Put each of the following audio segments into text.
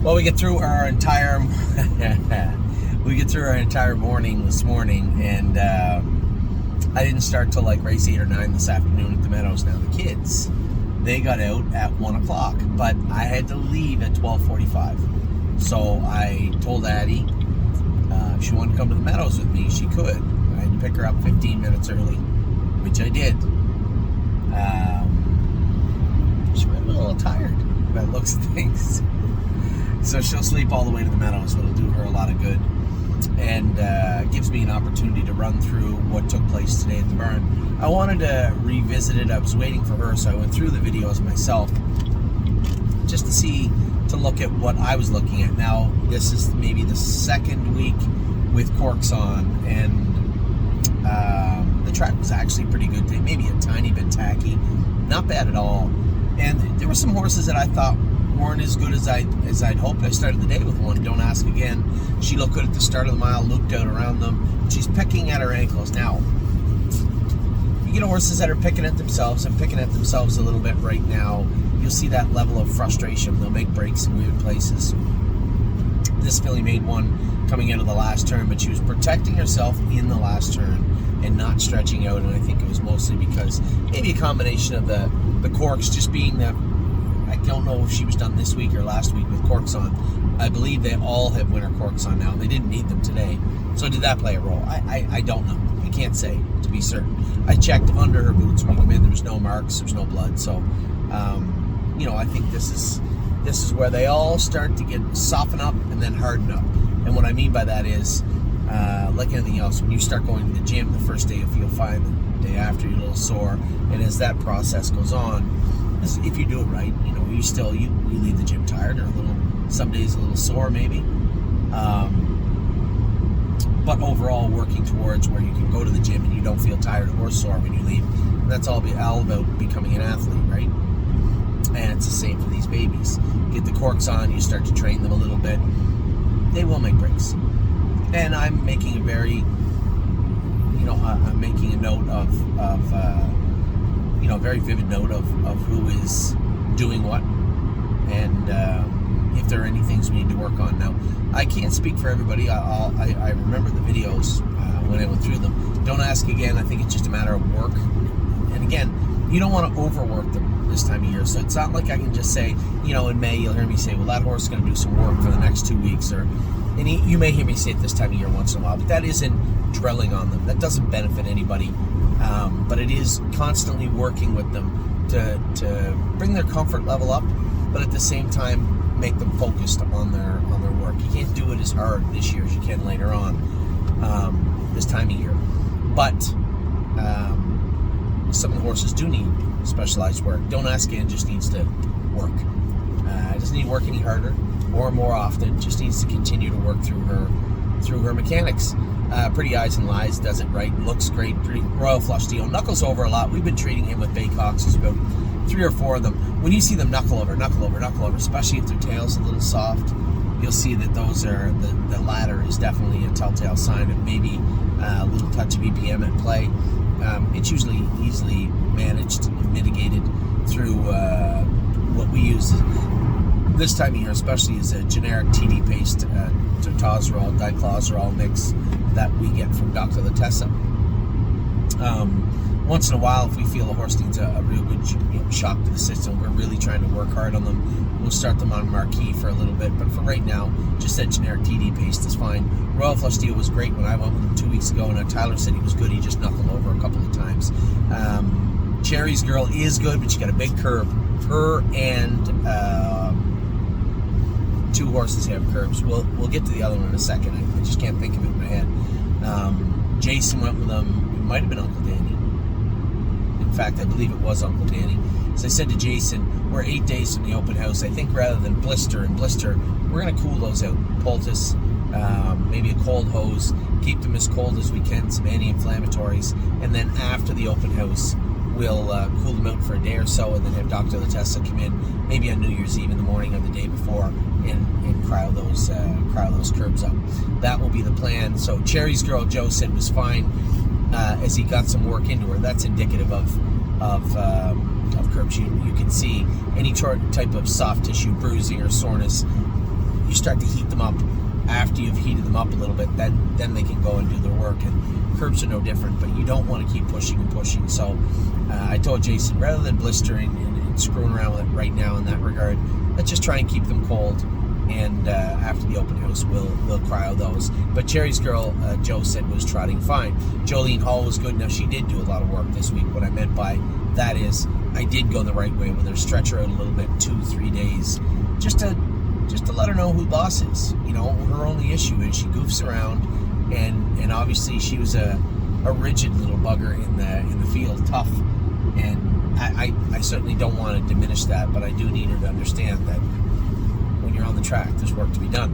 Well, we get through our entire morning this morning, and I didn't start till like race 8 or 9 this afternoon at the Meadows. Now the kids, they got out at 1 o'clock, but I had to leave at 12:45. So I told Addie if she wanted to come to the Meadows with me, she could. I had to pick her up 15 minutes early, which I did. She might be a little tired by the looks of things. So she'll sleep all the way to the Meadows. It'll do her a lot of good. And gives me an opportunity to run through what took place today at the barn. I wanted to revisit it. I was waiting for her, so I went through the videos myself just to look at what I was looking at. Now, this is maybe the second week with corks on, and the track was actually pretty good today. Maybe a tiny bit tacky, not bad at all. And there were some horses that I thought weren't as good as I'd hoped. I started the day with one, Don't Ask Again. She looked good at the start of the mile, looped out around them. She's picking at her ankles. Now, you get horses that are picking at themselves and picking at themselves a little bit right now. You'll see that level of frustration. They'll make breaks in weird places. This filly made one coming out of the last turn, but she was protecting herself in the last turn and not stretching out, and I think it was mostly because maybe a combination of the corks just being the, I don't know if she was done this week or last week with corks on. I believe they all have winter corks on now. They didn't need them today. So did that play a role? I don't know. I can't say to be certain. I checked under her boots when we came in. There was no marks. There was no blood. So, I think this is where they all start to soften up and then harden up. And what I mean by that is, like anything else, when you start going to the gym, the first day you'll feel fine. The day after, you're a little sore. And as that process goes on, if you do it right, you leave the gym tired or some days a little sore maybe. But overall, working towards where you can go to the gym and you don't feel tired or sore when you leave. And that's all about becoming an athlete, right? And it's the same for these babies. Get the corks on, you start to train them a little bit. They will make breaks. And I'm making I'm making a note of a very vivid note of who is doing what, and if there are any things we need to work on. Now, I can't speak for everybody. I remember the videos when I went through them. Don't Ask Again. I think it's just a matter of work. And again, you don't want to overwork them this time of year. So it's not like I can just say, in May you'll hear me say, well, that horse is going to do some work for the next 2 weeks, you may hear me say it this time of year once in a while, but that isn't drilling on them. That doesn't benefit anybody. But it is constantly working with them to bring their comfort level up, but at the same time make them focused on their work. You can't do it as hard this year as you can later on, this time of year. But some of the horses do need specialized work. Don't Ask Again just needs to work. It doesn't need to work any harder or more often. Just needs to continue to work through her mechanics. Pretty Eyes and Lies does it right. Looks great. Royal Flush Deal knuckles over a lot. We've been treating him with Baycocks. There's about 3 or 4 of them. When you see them knuckle over, especially if their tail's a little soft, you'll see that those are the latter is definitely a telltale sign of maybe a little touch of EPM at play. It's usually easily managed and mitigated through what we use this time of year, especially, is a generic TD paste, totazerol, diclozerol mix that we get from Dr. Latessa. Once in a while, if we feel a horse needs a real good shock to the system, we're really trying to work hard on them, we'll start them on Marquis for a little bit. But for right now, just that generic TD paste is fine. Royal Flush Deal was great when I went with him 2 weeks ago, and Tyler said he was good. He just knuckled over a couple of times. Cherry's Girl is good, but she got a big curb. Her and 2 horses have curbs. We'll get to the other one in a second. I just can't think of it in my head. Jason went with them. It might have been Uncle Danny. In fact, I believe it was Uncle Danny. As I said to Jason, we're 8 days from the open house. I think rather than blister, we're going to cool those out. Poultice, maybe a cold hose, keep them as cold as we can, some anti-inflammatories, and then after the open house, we'll cool them out for a day or so, and then have Dr. Latessa come in, maybe on New Year's Eve in the morning of the day before, and cryo those curbs up. That will be the plan. So Cherry's Girl, Joe said, was fine as he got some work into her. That's indicative of curbs. You can see any type of soft tissue bruising or soreness you start to heat them up after you've heated them up a little bit, then they can go and do their work. And curbs are no different, but you don't want to keep pushing and pushing. So I told Jason, rather than blistering and screwing around with it right now in that regard, let's just try and keep them cold. And after the open house, we'll cryo those. But Cherry's girl, Joe said, was trotting fine. Jolene Hall was good. Now, she did do a lot of work this week. What I meant by that is I did go the right way with her, stretch her out a little bit, 2-3 days, just to let her know who boss is. You know, her only issue is she goofs around, and obviously she was a rigid little bugger in the field, tough. And I certainly don't want to diminish that, but I do need her to understand that when you're on the track, there's work to be done.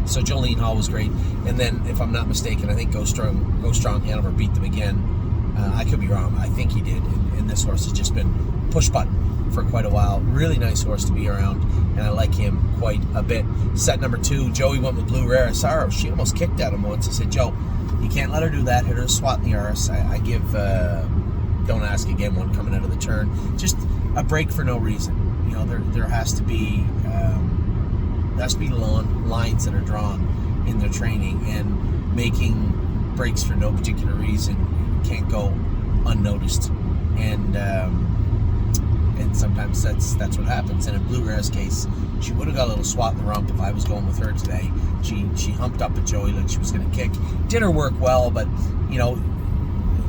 So Jolene Hall was great, and then if I'm not mistaken, I think Go Strong Hanover beat them again. I could be wrong. I think he did, and this horse has just been push button for quite a while. Really nice horse to be around, and I like him quite a bit. Set number 2, Joey went with Blue Rare. Sorrow, she almost kicked at him once. I said, Joe, you can't let her do that. Hit her a swat in the arse. I give Don't Ask Again one coming out of the turn. Just a break for no reason. You know, there has to be lines that are drawn in their training, and making breaks for no particular reason can't go unnoticed. And sometimes that's what happens. And in Blue Rare's case, she would have got a little swat in the rump if I was going with her today. She humped up at Joey like she was going to kick. Did her work well, but you know,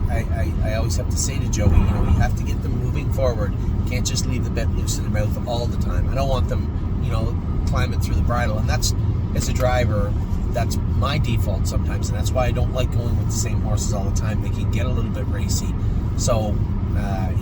I always have to say to Joey, you know, you have to get them moving forward. You can't just leave the bit loose in their mouth all the time. I don't want them, you know, climbing through the bridle. And that's, as a driver, that's my default sometimes, and that's why I don't like going with the same horses all the time. They can get a little bit racy. So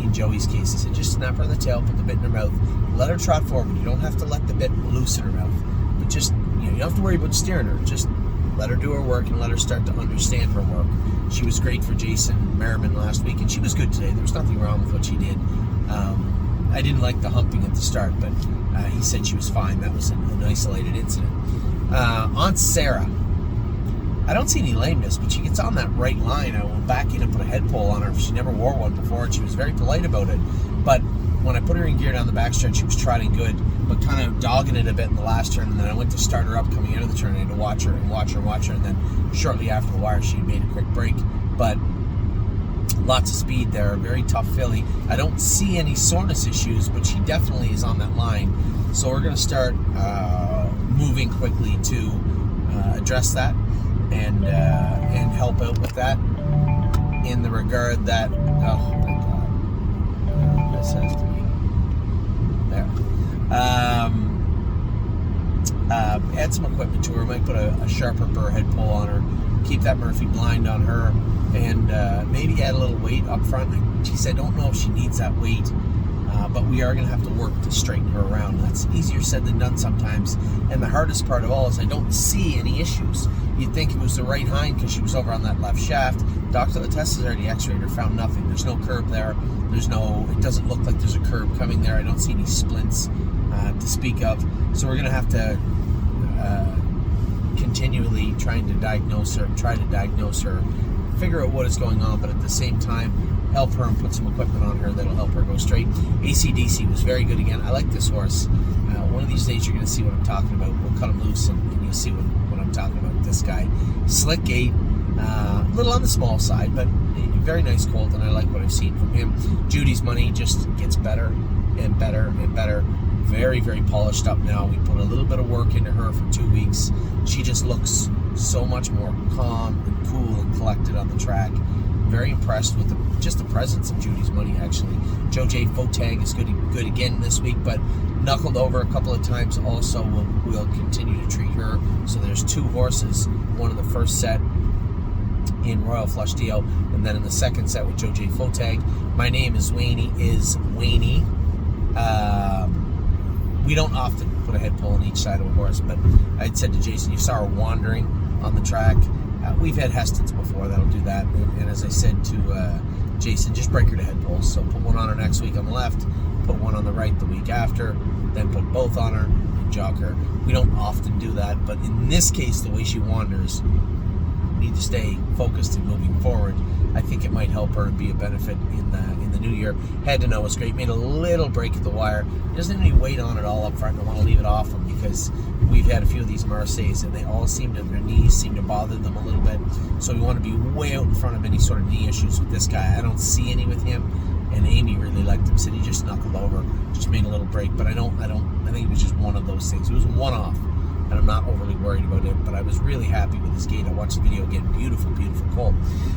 in Joey's case, I said, just snap her in the tail, put the bit in her mouth, let her trot forward. You don't have to let the bit loose in her mouth, but just, you know, you don't have to worry about steering her. Just let her do her work and let her start to understand her work. She was great for Jason Merriman last week, and she was good today. There was nothing wrong with what she did. I didn't like the humping at the start, but he said she was fine. That was an isolated incident. Aunt Sarah, I don't see any lameness, but she gets on that right line. I went back in and put a head pole on her. She never wore one before, and she was very polite about it. But when I put her in gear down the backstretch, she was trotting good, but kind of dogging it a bit in the last turn. And then I went to start her up coming out of the turn. I had to watch her. And then shortly after the wire, she made a quick break. But lots of speed there, very tough filly. I don't see any soreness issues, but she definitely is on that line. So we're going to start moving quickly to address that and help out with that in the regard that, oh my God, this has to be there. Add some equipment to her. Might put a sharper burr head pole on her, keep that Murphy blind on her, and maybe add a little weight up front. She said, I don't know if she needs that weight, but we are going to have to work to straighten her around. That's easier said than done sometimes. And the hardest part of all is I don't see any issues. You'd think it was the right hind because she was over on that left shaft. Dr. Latessa has already x-rayed her, found nothing. There's no curb there. It doesn't look like there's a curb coming there. I don't see any splints to speak of. So we're going to have to continually try to diagnose her, figure out what is going on, but at the same time help her and put some equipment on her that'll help her go straight. AC/DC was very good again. I like this horse. One of these days you're going to see what I'm talking about. We'll cut him loose and you'll see what I'm talking about with this guy. Slick gait, a little on the small side, but very nice colt, and I like what I've seen from him. Judy's Money just gets better and better and better. Very, very polished up now. We put a little bit of work into her for 2 weeks. She just looks so much more calm and cool and collected on the track. Very impressed with just the presence of Judy's Money, actually. Joe J. Fotag is good again this week, but knuckled over a couple of times. Also, we'll continue to treat her. So there's 2 horses, one in the first set in Royal Flush Deal, and then in the second set with Joe J. Fotag. My name is Wayne. We don't often put a head pole on each side of a horse, but I'd said to Jason, you saw her wandering on the track. We've had Hestons before that'll do that, and as I said to Jason, just break her to head poles. So put one on her next week on the left, put one on the right the week after, then put both on her and jog her. We don't often do that, but in this case, the way she wanders, need to stay focused and moving forward. I think it might help her and be a benefit in the new year. Head to know is great. Made a little break at the wire. He doesn't have any weight on it all up front. I want to leave it off him because we've had a few of these Marseilles and they all their knees seem to bother them a little bit. So we want to be way out in front of any sort of knee issues with this guy. I don't see any with him. And Amy really liked him. Said he just knuckled over, just made a little break. But I think it was just one of those things. It was one off. And I'm not overly worried about it, but I was really happy with his gait. I watched the video again. Beautiful, beautiful colt.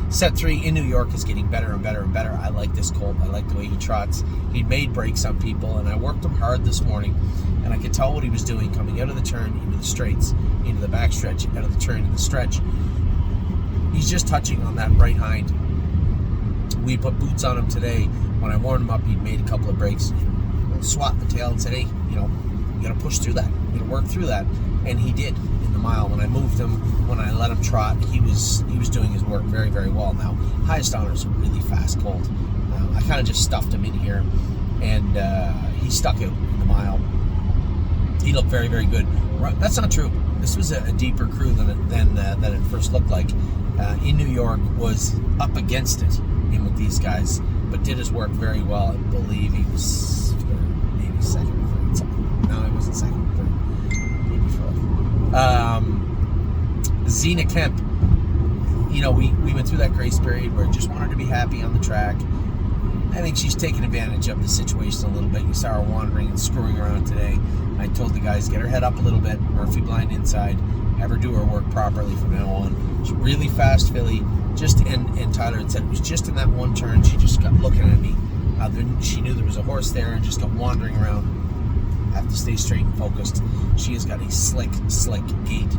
Set 3 in New York is getting better and better and better. I like this colt. I like the way he trots. He made breaks on people, and I worked him hard this morning, and I could tell what he was doing coming out of the turn into the straights, into the backstretch, out of the turn into the stretch. He's just touching on that right hind. We put boots on him today. When I warmed him up, he'd made a couple of breaks. Swat the tail and said, hey, you got to push through that. You got to work through that. And he did in the mile. When I moved him, when I let him trot, he was doing his work very, very well. Now, Highest Honor is a really fast colt. I kind of just stuffed him in here, and he stuck out in the mile. He looked very, very good. That's not true. This was a deeper crew than it first looked like. In New York, was up against it in with these guys, but did his work very well. I believe he was maybe second or third. Something. No, he wasn't second or third. Zena Kemp, we went through that grace period where just wanted to be happy on the track. I think she's taking advantage of the situation a little bit. You saw her wandering and screwing around today. I told the guys, get her head up a little bit, Murphy blind inside, have her do her work properly from now on. She's really fast filly, and Tyler had said it was just in that one turn, she just got looking at me. Then she knew there was a horse there and just got wandering around. Have to stay straight and focused. She has got a slick gait.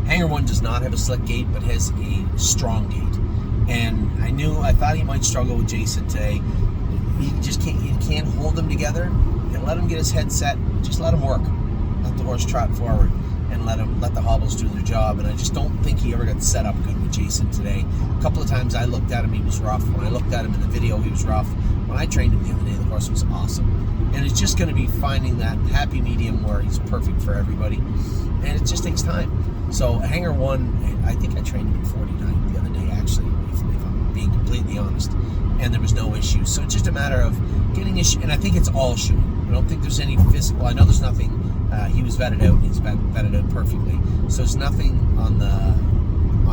Hanger 1 does not have a slick gait, but has a strong gait. And I thought he might struggle with Jason today. You can't hold them together. You let him get his head set. Just let him work. Let the horse trot forward and let the hobbles do their job. And I just don't think he ever got set up good with Jason today. A couple of times I looked at him, he was rough. When I looked at him in the video, he was rough. When I trained him the other day, the horse was awesome. And it's just going to be finding that happy medium where he's perfect for everybody. And it just takes time. So Hanger 1, I think I trained him at 49 the other day, actually, if I'm being completely honest. And there was no issue. So it's just a matter of getting issue. And I think it's all shoeing. I don't think there's any physical. I know there's nothing. He was vetted out. He's vetted out perfectly. So there's nothing on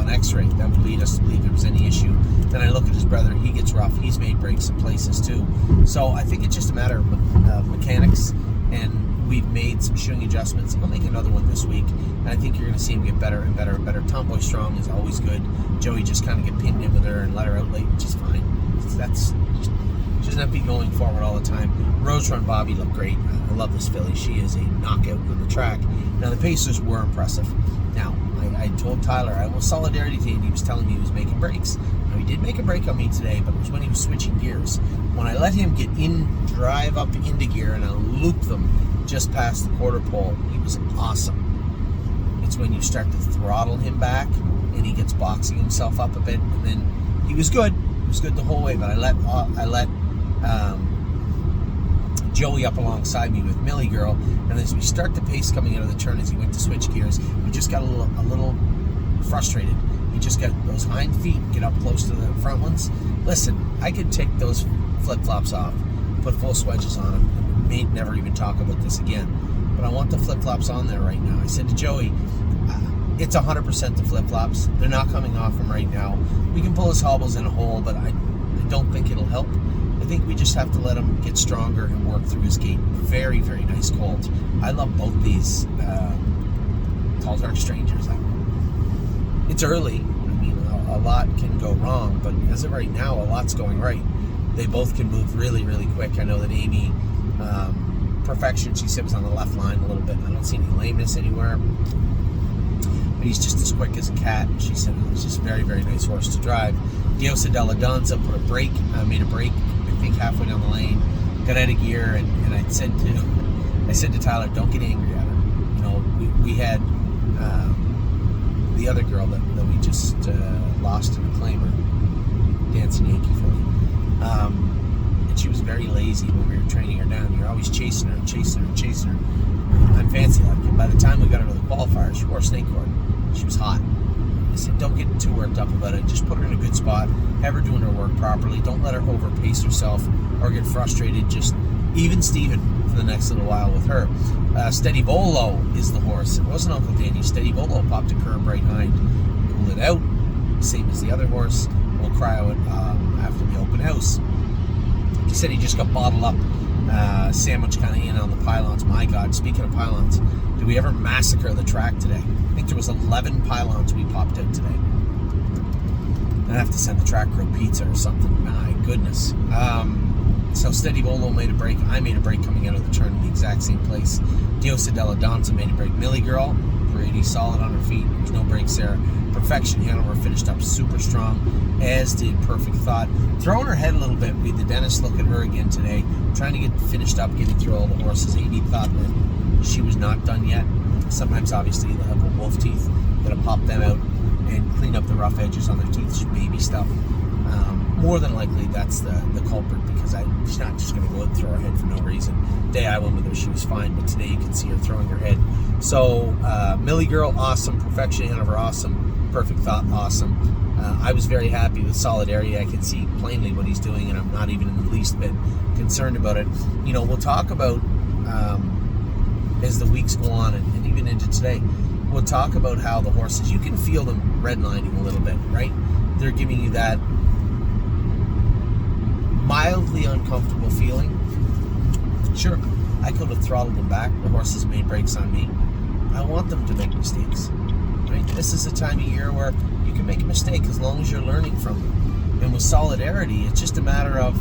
X-ray that would lead us to believe there was any issue. Then I look at his brother. He gets rough. He's made breaks in places too. So I think it's just a matter of mechanics, and we've made some shoeing adjustments. I'll make another one this week, and I think you're going to see him get better and better and better. Tomboy Strong is always good. Joey just kind of get pinned in with her and let her out late, which is fine. She doesn't have to be going forward all the time. Rose Run Bobby looked great. I love this filly. She is a knockout on the track. Now, the pacers were impressive. Now, I told Tyler, I was solidarity to him. He was telling me he was making breaks. Now, he did make a break on me today, but it was when he was switching gears. When I let him drive up into gear, and I looped them just past the quarter pole, he was awesome. It's when you start to throttle him back, and he gets boxing himself up a bit, and then he was good. He was good the whole way, but I let Joey up alongside me with Millie Girl, and as we start the pace coming out of the turn, as he went to switch gears, we just got a little frustrated. He just got those hind feet, get up close to the front ones. Listen, I could take those flip-flops off, put full swedges on them, and may never even talk about this again, but I want the flip-flops on there right now. I said to Joey, it's 100% the flip-flops. They're not coming off him right now. We can pull his hobbles in a hole, but I don't think it'll help. I think we just have to let him get stronger and work through his gait. Very, very nice colt. I love both these Tall Dark Strangers. It's early. I mean, a lot can go wrong, but as of right now, a lot's going right. They both can move really, really quick. I know that Amy, Perfection, she said was on the left line a little bit. I don't see any lameness anywhere. But he's just as quick as a cat. She said it was just a very, very nice horse to drive. Diosa Della Danza made a break, I think halfway down the lane, got out of gear, and I said to Tyler, don't get angry at her. We had the other girl that we just lost in the claimer, Dancing Yankee filly. And she was very lazy when we were training her down. You're always chasing her. I'm fancy like him. by the time we got her to the qualifiers, she wore a snake cord. She was hot. I said, don't get too worked up about it. Just put her in a good spot. Have her doing her work properly. Don't let her overpace herself or get frustrated. Just even Steven for the next little while with her. Steady Bolo is the horse. It wasn't Uncle Danny. Steady Bolo popped a curb right hind. Pulled it out. Same as the other horse. We'll cry out after the open house. He said he just got bottled up. Sandwich kind of in on the pylons. My God, speaking of pylons, did we ever massacre the track today? I think there was 11 pylons we popped out today. I'd have to send the track crew pizza or something. My goodness. So Steady Bolo made a break. I made a break coming out of the turn in the exact same place. Diosa Della Danza made a break. Millie Girl, pretty solid on her feet. There was no breaks there. Perfection Hanover finished up super strong, as did Perfect Thought. Throwing her head a little bit. We had the dentist look at her again today, trying to get finished up, getting through all the horses. AD thought that she was not done yet. Sometimes, obviously, they'll have the wolf teeth. Gotta pop them out and clean up the rough edges on their teeth, just baby stuff. More than likely, that's the culprit, because she's not just going to go out and throw her head for no reason. Day I went with her, she was fine, but today you can see her throwing her head. So, Millie Girl, awesome. Perfection Hanover, awesome. Perfect Thought, awesome. I was very happy with Solidarity. I can see plainly what he's doing, and I'm not even in the least bit concerned about it. You know, we'll talk about, as the weeks go on, and even into today, we'll talk about how the horses, you can feel them redlining a little bit, right? They're giving you that mildly uncomfortable feeling. Sure, I could have throttled them back. The horses made breaks on me. I want them to make mistakes, right? This is a time of year where you can make a mistake as long as you're learning from them. And with Solidarity, it's just a matter of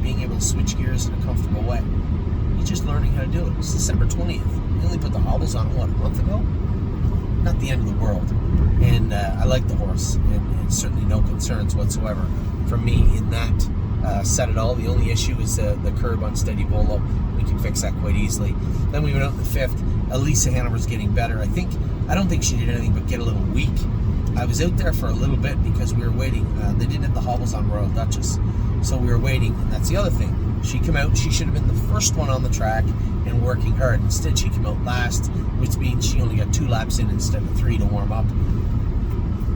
being able to switch gears in a comfortable way. You're just learning how to do it. It's December 20th. We only put the hobbles on, what, a month ago? Not the end of the world. And I like the horse, and certainly no concerns whatsoever from me in that set at all. The only issue is the curb on Steady Bolo. We can fix that quite easily. Then we went out in the 5th. Elisa Hanover's getting better. I don't think she did anything but get a little weak. I was out there for a little bit because we were waiting. They didn't have the hobbles on Royal Duchess, so we were waiting. And that's the other thing. She came out. She should have been the first one on the track and working hard. Instead, she came out last, which means she only got 2 laps in instead of 3 to warm up.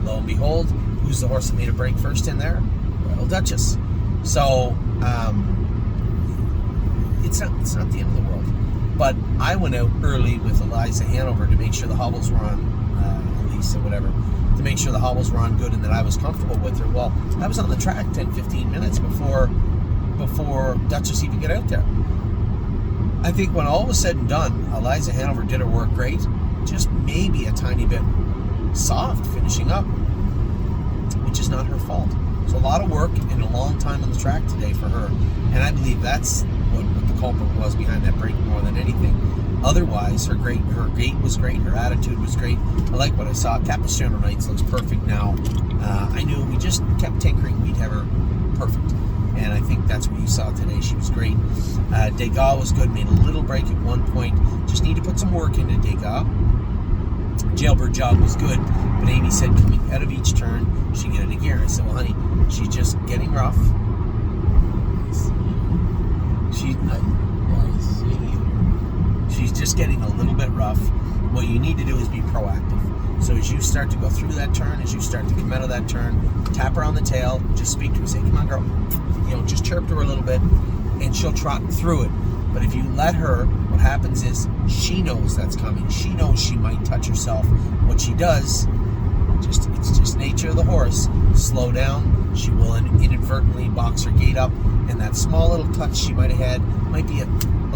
Lo and behold, who's the horse that made a break first in there? Royal Duchess. So it's not the end of the world. But I went out early with Eliza Hanover to make sure the hobbles were on, Elise or whatever, to make sure the hobbles were on good and that I was comfortable with her. Well, I was on the track 10-15 minutes before Duchess even got out there. I think when all was said and done, Eliza Hanover did her work great, just maybe a tiny bit soft finishing up, which is not her fault. So a lot of work and a long time on the track today for her, and I believe that's what the culprit was behind that break more than anything. Otherwise, her gait was great, her attitude was great. I like what I saw. Capistrano Nights looks perfect now. I knew we just kept tinkering, we'd have her perfect. And I think that's what you saw today. She was great. Degas was good, made a little break at one point. Just need to put some work into Degas. Jailbird Jog was good, but Amy said coming out of each turn, she'd get it a gear. I said, well, honey, she's just getting rough. She's just getting a little bit rough. What you need to do is be proactive. So as you start to go through that turn, as you start to come out of that turn, tap her on the tail, just speak to her, say, come on, girl. You know, just chirp to her a little bit, and she'll trot through it. But if you let her, what happens is she knows that's coming. She knows she might touch herself. What she does, it's just nature of the horse. Slow down. She will inadvertently box her gait up, and that small little touch she might have had might be a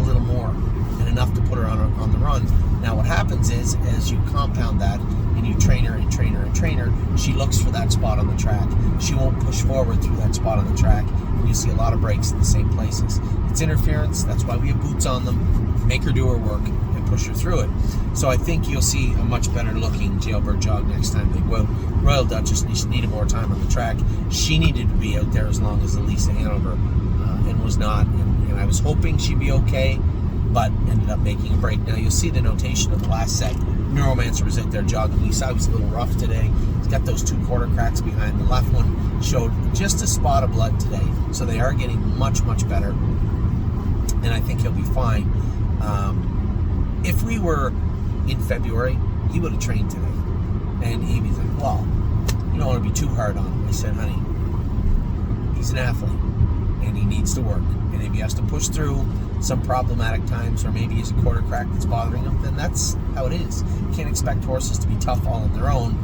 little more, and enough to put her on the run. Now what happens is, as you compound that, and you train her and train her and train her, she looks for that spot on the track. She won't push forward through that spot on the track, and you see a lot of breaks in the same places. It's interference. That's why we have boots on them. Make her do her work and push her through it. So I think you'll see a much better looking Jailbird Jog next time they go out. Royal Duchess needed more time on the track. She needed to be out there as long as Elisa Hanover, and was not. And I was hoping she'd be okay, but ended up making a break. Now you'll see the notation of the last set. Neuromancer was out there jogging. Lisa was a little rough today. He's got those 2 quarter cracks behind. The left one showed just a spot of blood today. So they are getting much, much better. And I think he'll be fine. If we we were in February, he would have trained today. And Amy's like, well, you don't want to be too hard on him. I said, honey, he's an athlete and he needs to work. And if he has to push through some problematic times, or maybe he's a quarter crack that's bothering him, then that's how it is. You can't expect horses to be tough all on their own.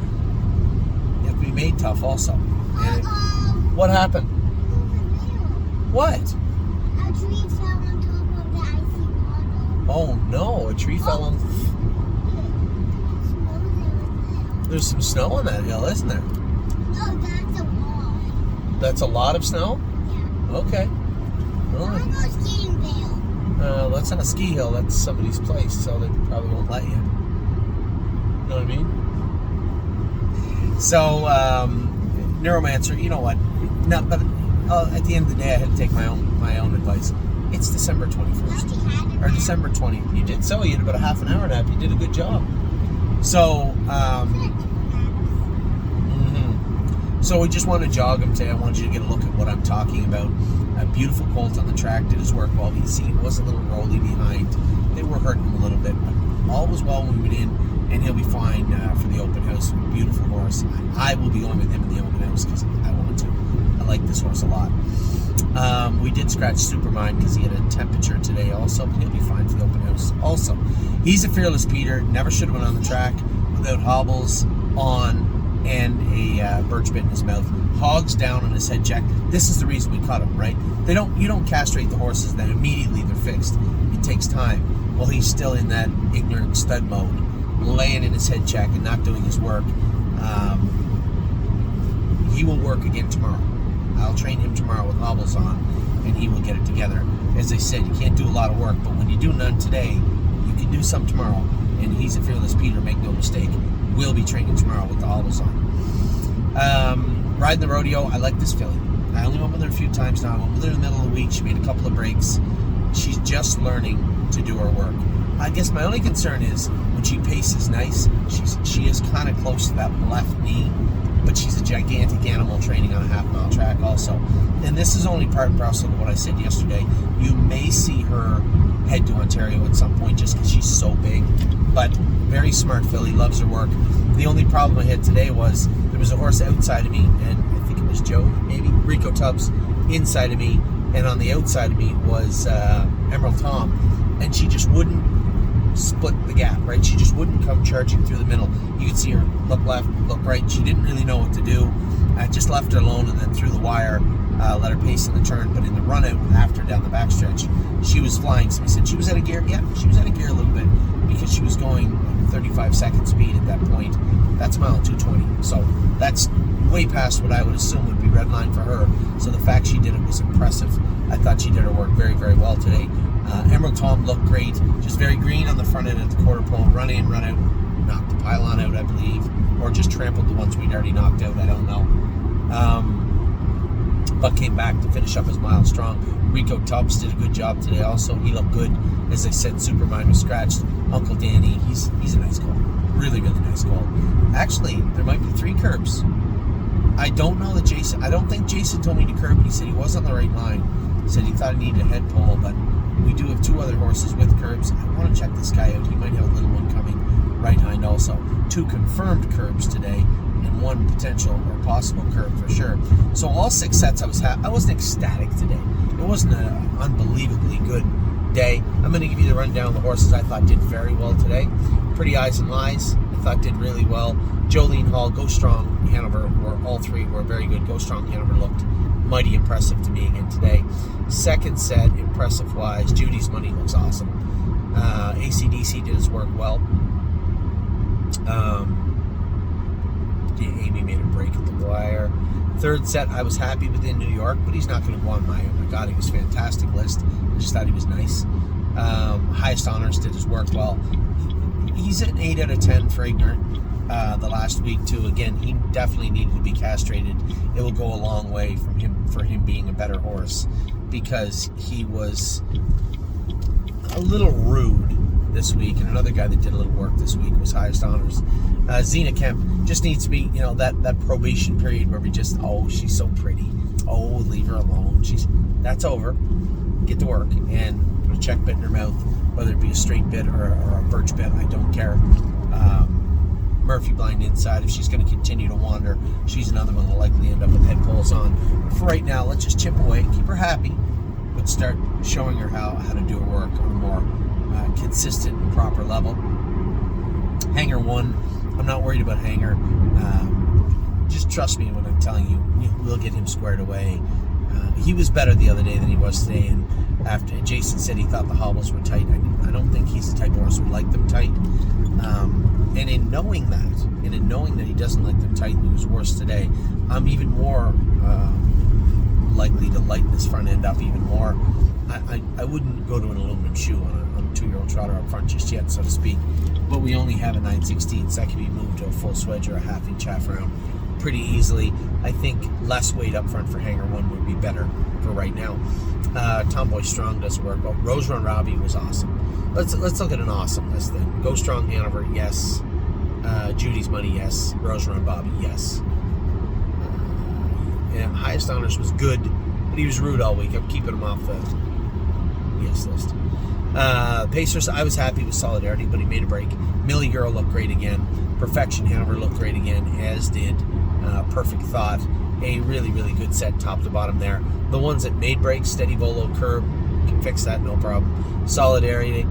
You have to be made tough also. And what happened? What? A tree fell on top of the icy water. Oh no, a tree fell on... There's some snow on that hill, isn't there? No, that's a wall. That's a lot of snow? Yeah. Okay. Well, I want to go skiing, Dale. that's not a ski hill, that's somebody's place, so they probably won't let you. You know what I mean? So, Neuromancer, you know what? No, but at the end of the day, I had to take my own advice. It's December 21st. Or December 20th. You did so. You had about a half an hour nap. You did a good job. So, so we just want to jog him today. I wanted you to get a look at what I'm talking about. A beautiful colt on the track, did his work well. You see, he was a little rolly behind. They were hurting him a little bit, but all was well when we went in, and he'll be fine for the open house. Beautiful horse. I will be going with him in the open house because I want to. I like this horse a lot. We did scratch Supermind because he had a temperature today also, but he'll be fine for the open house also. He's a Fearless Peter. Never should have went on the track without hobbles on and a birch bit in his mouth. Hogs down on his head check. This is the reason we cut him, right? You don't castrate the horses, then immediately they're fixed. It takes time. Well, he's still in that ignorant stud mode, laying in his head check and not doing his work. He will work again tomorrow. I'll train him tomorrow with hobbles on, and he will get it together. As I said, you can't do a lot of work, but when you do none today, you can do some tomorrow. And he's a Fearless Peter, make no mistake. We'll be training tomorrow with the hobbles on. Riding the rodeo, I like this filly. I only went with her a few times now. I went with her in the middle of the week. She made a couple of breaks. She's just learning to do her work. I guess my only concern is when she paces nice, she is kind of close to that left knee, but she's a gigantic animal training on a half-mile track also. And this is only part and parcel of what I said yesterday. You may see her head to Ontario at some point just because she's so big, but very smart filly, loves her work. The only problem I had today was there was a horse outside of me, and I think it was Joe, maybe, Rico Tubbs, inside of me, and on the outside of me was Emerald Tom, and she just wouldn't split the gap, right? She just wouldn't come charging through the middle. You could see her look left, look right. She didn't really know what to do. I just left her alone and then through the wire, let her pace in the turn, but in the run out after down the backstretch, she was flying. So we said she was out of gear. Yeah, she was out of gear a little bit because she was going 35-second speed at that point. That's mile 220. So that's way past what I would assume would be red line for her. So the fact she did it was impressive. I thought she did her work very, very well today. Emerald Tom looked great. Just very green on the front end at the quarter pole. Run in, run out. Knocked the pylon out, I believe. Or just trampled the ones we'd already knocked out. I don't know. But came back to finish up his mile strong. Rico Tubbs did a good job today also. He looked good. As I said, Supermind was scratched. Uncle Danny, he's a nice colt. Really, really nice colt. Actually, there might be 3 curbs. I don't know that Jason... I don't think Jason told me to curb, but he said he was on the right line. He said he thought he needed a head pull, but we do have 2 other horses with curbs. I want to check this guy out. He might have a little one coming right hind also. 2 confirmed curbs today, and 1 potential or possible curb for sure. So all 6 sets I wasn't ecstatic today. It wasn't an unbelievably good day. I'm going to give you the rundown of the horses I thought did very well today. Pretty Eyes and Lies, I thought did really well. Jolene Hall, Go Strong, Hanover, all 3 were very good. Go Strong, Hanover looked mighty impressive to me again today. Second set, impressive-wise, Judy's Money looks awesome. AC/DC did his work well. Amy made a break at the wire. Third set, I was happy with in New York, but he's not going to go on my, oh my God, he was fantastic list. I just thought he was nice. Highest Honors did his work well. He's an 8 out of 10 for ignorant the last week too. Again, he definitely needed to be castrated. It will go a long way for him being a better horse, because he was a little rude this week. And another guy that did a little work this week was Highest Honors. Zena Kemp just needs to be, that probation period where we just, oh, she's so pretty. Oh, leave her alone. That's over. Get to work and put a check bit in her mouth. whether it be a straight bit or a birch bit. I don't care. Murphy blind inside. If she's going to continue to wander, she's another one that'll likely end up with head poles on. But for right now, let's just chip away, keep her happy, but start showing her how to do her work on a more consistent and proper level. Hanger 1, I'm not worried about Hanger. Just trust me when I'm telling you, we'll get him squared away. He was better the other day than he was today, and after Jason said he thought the hobbles were tight, I don't think he's the type of horse who would like them tight. And in knowing that he doesn't like them tight and he was worse today, I'm even more likely to lighten this front end up even more. I wouldn't go to an aluminum shoe on a 2-year-old trotter up front just yet, so to speak. But we only have a 9/16, so that can be moved to a full swedge or a half-inch half round pretty easily. I think less weight up front for Hanger 1 would be better for right now. Tomboy Strong doesn't work well. Rose Run Robbie was awesome. Let's look at an awesome list then. Go Strong Hanover, yes. Judy's Money, yes. Rose Run Bobby, yes. Highest Honors was good, but he was rude all week. I'm keeping him off the yes list. Pacers, I was happy with Solidarity, but he made a break. Millie Girl looked great again. Perfection Hanover looked great again, as did Perfect Thought. A really, really good set top to bottom there. The ones that made breaks, Steady Volo, Curb, can fix that, no problem. Solidarity,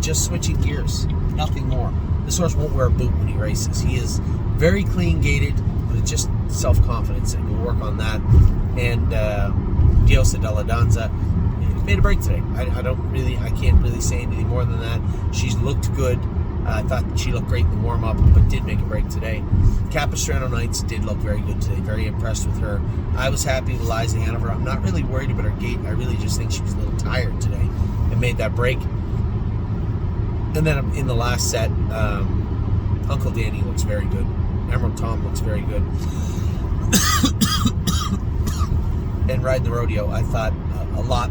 just switching gears, nothing more. This horse won't wear a boot when he races. He is very clean gated, with just self-confidence, and we'll work on that. And Diosa Della Danza made a break today. I can't really say anything more than that. She's looked good. I thought she looked great in the warm-up, but did make a break today. Capistrano Knights did look very good today. Very impressed with her. I was happy with Eliza Hanover. I'm not really worried about her gait. I really just think she was a little tired today and made that break. And then in the last set, Uncle Danny looks very good. Emerald Tom looks very good. And riding the rodeo, I thought a lot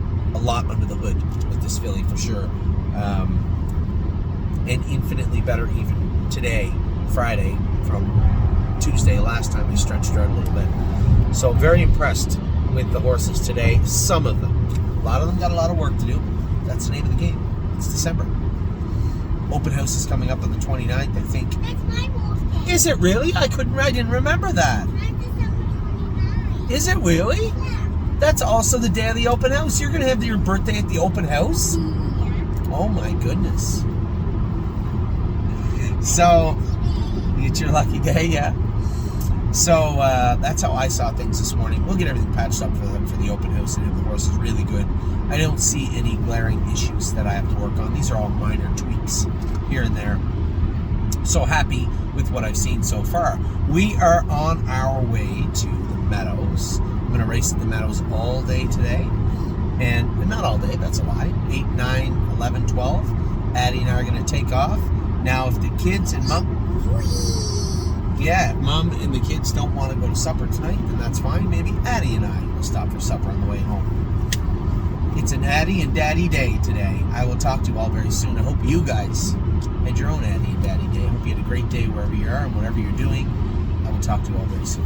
under the hood with this filly for sure. And infinitely better even today, Friday, from Tuesday last time I stretched her out a little bit. So very impressed with the horses today. Some of them. A lot of them got a lot of work to do. That's the name of the game. It's December. Open house is coming up on the 29th, I think. That's my birthday. Is it really? I didn't remember that. That's December 29th. Is it really? Yeah. That's also the day of the open house. You're going to have your birthday at the open house? Yeah. Oh my goodness. So, it's your lucky day, yeah. So, that's how I saw things this morning. We'll get everything patched up for the open house, and if the horse is really good. I don't see any glaring issues that I have to work on. These are all minor tweaks here and there. So happy with what I've seen so far. We are on our way to the Meadows. I'm going to race at the Meadows all day today. And not all day, that's a lie. 8, 9, 11, 12. Addie and I are going to take off. Now, if the kids and Mom... Yeah, if Mom and the kids don't want to go to supper tonight, then that's fine. Maybe Addie and I will stop for supper on the way home. It's an Addie and Daddy day today. I will talk to you all very soon. I hope you guys had your own Addie and Daddy day. I hope you had a great day wherever you are and whatever you're doing. I will talk to you all very soon.